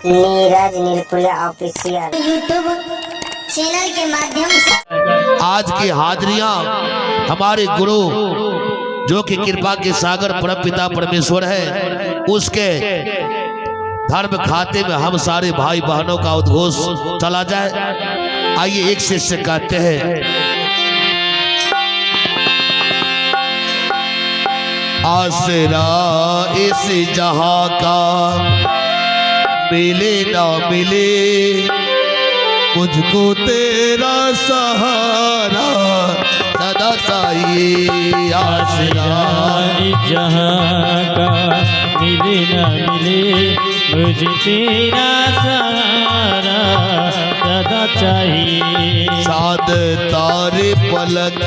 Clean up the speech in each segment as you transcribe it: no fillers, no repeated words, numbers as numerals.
Neeraj नीलपुरिया official YouTube channel के माध्यम से आज की हाजिरियां हमारे गुरु जो कि कृपा के सागर परम पिता परमेश्वर है, उसके धर्म खाते में हम सारे भाई बहनों का उद्घोष चला जाए। आइए एक शिष्य कहते हैं, आसरा इस जहां का मिले ना मिले, मुझको तेरा सहारा सदा चाहिए। आसरा इस जहां का मिले ना मिले, मुझे तेरा सहारा सदा चाहिए। चाँद तारे पलक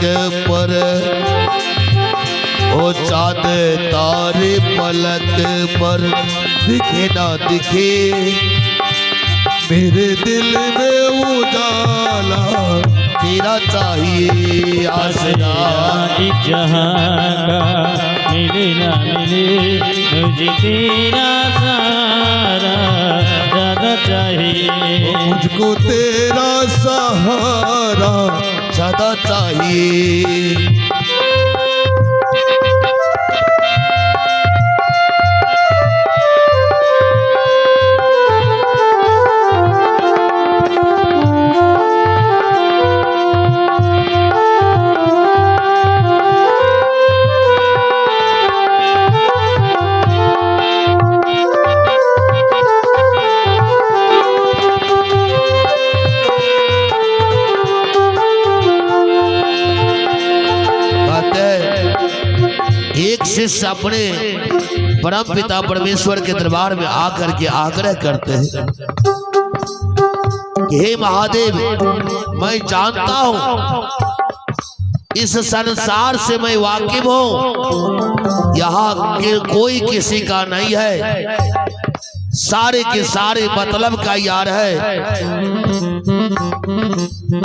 पर, ओ चाँद तारे पलक पर दिखे ना दिखे, मेरे दिल में उजाला तेरा चाहिए। आसरा इस जहां का मिले ना मिले, मुझे तेरा सहारा सदा चाहिए। मुझको तेरा सहारा सदा चाहिए। एक शिष्य अपने परम पिता परमेश्वर के दरबार में आकर के आग्रह करते हैं कि हे महादेव, मैं जानता हूं इस संसार से मैं वाकिफ हूं, यहाँ के कोई किसी का नहीं है, सारे के सारे मतलब का यार है,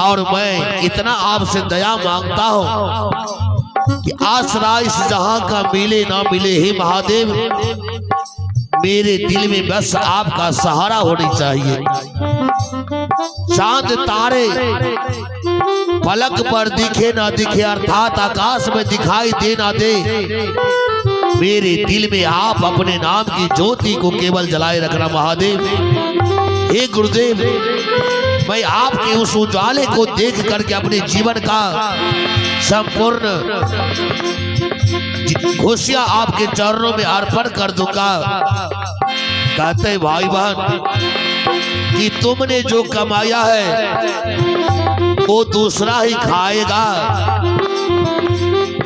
और मैं इतना आपसे दया मांगता हूं कि आसरा इस जहां का मिले ना मिले, हे महादेव, मेरे दिल में बस आपका सहारा होनी चाहिए। चांद तारे पलक पर दिखे ना दिखे, अर्थात आकाश में दिखाई दे ना दे, मेरे दिल में आप अपने नाम की ज्योति को केवल जलाए रखना महादेव। हे गुरुदेव, मैं आपके उस उजाले को देख करके अपने जीवन का संपूर्ण खुशियां आपके चरणों में अर्पण कर दूंगा। कहते भाई बहन कि तुमने जो कमाया है वो दूसरा ही खाएगा,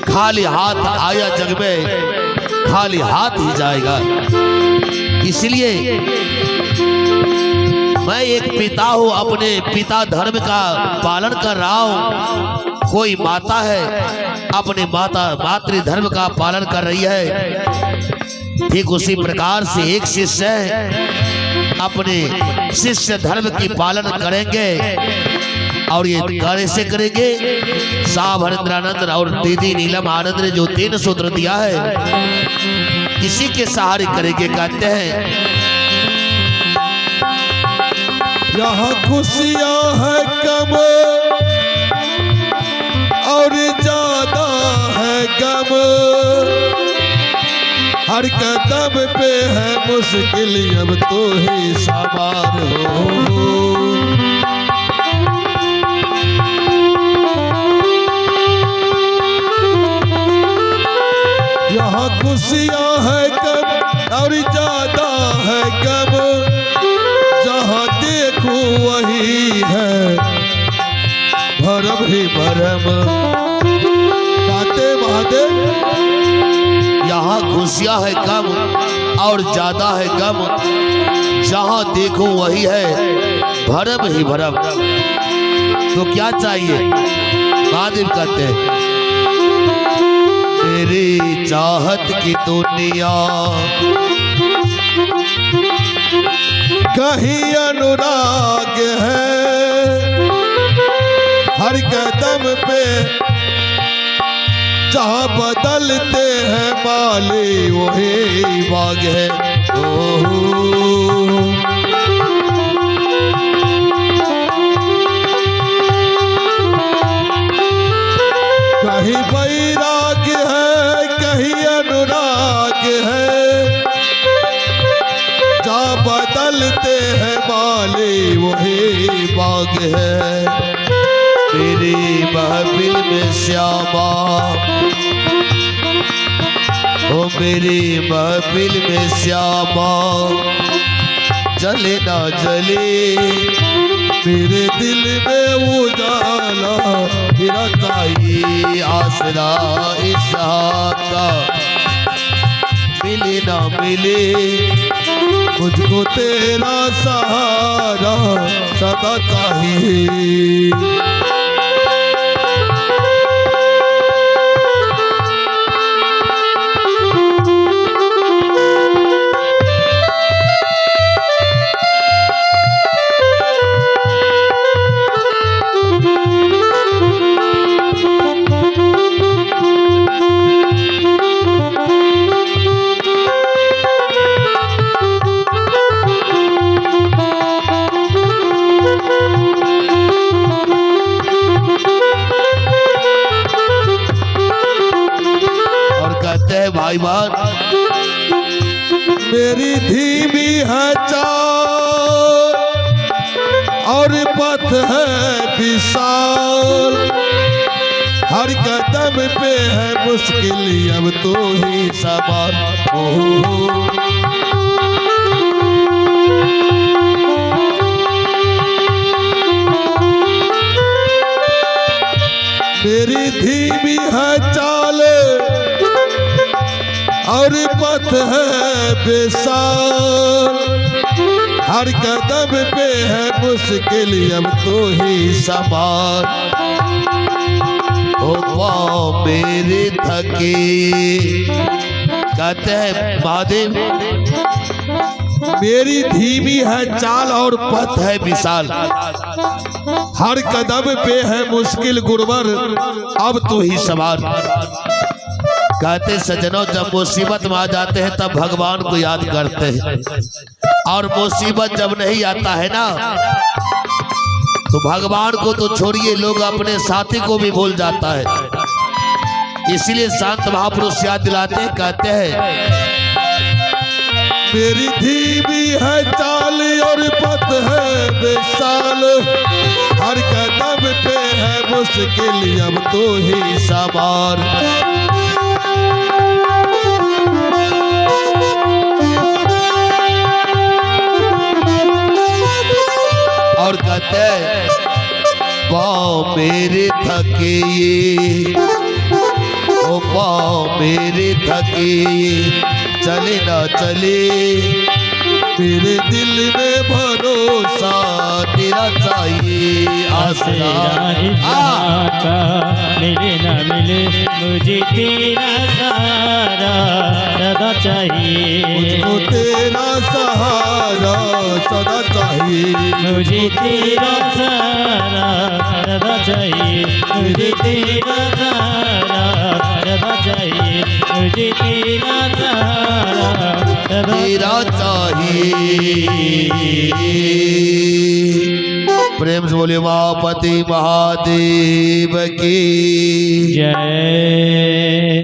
खाली हाथ आया जग में खाली हाथ ही जाएगा। इसलिए मैं एक पिता हूँ, अपने पिता धर्म का पालन कर रहा हूँ। कोई माता है अपने मातृ धर्म का पालन कर रही है, ठीक उसी प्रकार से एक शिष्य है अपने शिष्य धर्म की पालन करेंगे। और ये कैसे करेंगे? साहब हरिंद्रानंद और दीदी नीलम आनंद ने जो 3 सूत्र दिया है, इसी के सहारे करेंगे। कहते हैं, यहाँ खुशियाँ है कम और ज्यादा है गम, हर कदम पे है मुश्किल, अब तो ही सामान हो। यहाँ खुशियाँ है कम और ज्यादा है गम, जहाँ देखो वही है भरम ही भरम। गाते महादेव, यहाँ खुशियाँ है कम और ज्यादा है गम, जहाँ देखो वही है भरम ही भरम। तो क्या चाहिए? महादेव कहते हैं, मेरी चाहत की दुनिया कहीं अनुराग है, हर कदम पे जहाँ बदलते हैं माली वही बाग है। बदलते हैं माली वही बाग है। मेरी महफिल में श्यामा, ओ मेरी महफिल में श्यामा, जले ना जले मेरे दिल में उजाला, फिरा चाहिए आसरा इशाक का, मिले ना मिले मुझको तेरा सहारा सदा चाहिए। भाई बात मेरी धीमी है चाल और पथ है विशाल, हर कदम पे है मुश्किल अब तो ही सवार हो। मेरी धीमी है चाल और पथ है बेसाल, हर कदम पे है मुश्किल अब तो ही सवार हो। पाँव मेरे थके, कहते हैं महादेव मेरी धीमी है चाल और पथ है विशाल, हर कदम पे है मुश्किल गुरबर अब तू ही सवार। कहते सजनों जब मुसीबत में आ जाते हैं तब भगवान को याद करते हैं, और मुसीबत जब नहीं आता है ना तो भगवान को तो छोड़िए लोग अपने साथी को भी भूल जाता है। इसीलिए शांत महापुरुष याद दिलाते हैं, कहते हैं मेरी धीमी है चाल और पथ है बेसाल, हर कदम पे है मुश्किल अब तो ही सवार। और कहते पाँव मेरे थके ये, ओ पाँव मेरे थके ये, चले ना चले मेरे दिल में भरोसा तेरा चाहिए आसरा का, मिले ना मिले मुझे तेरा सहारा सदा चाहिए। मुझको तेरा सहारा सदा चाहिए। मुझे तेरा सहारा सदा चाहिए। मुझे तेरा सहारा सदा चाहिए। मुझे तेरा सहारा तेरा चाहिए। प्रेम से बोले उमापति महादेव की जय।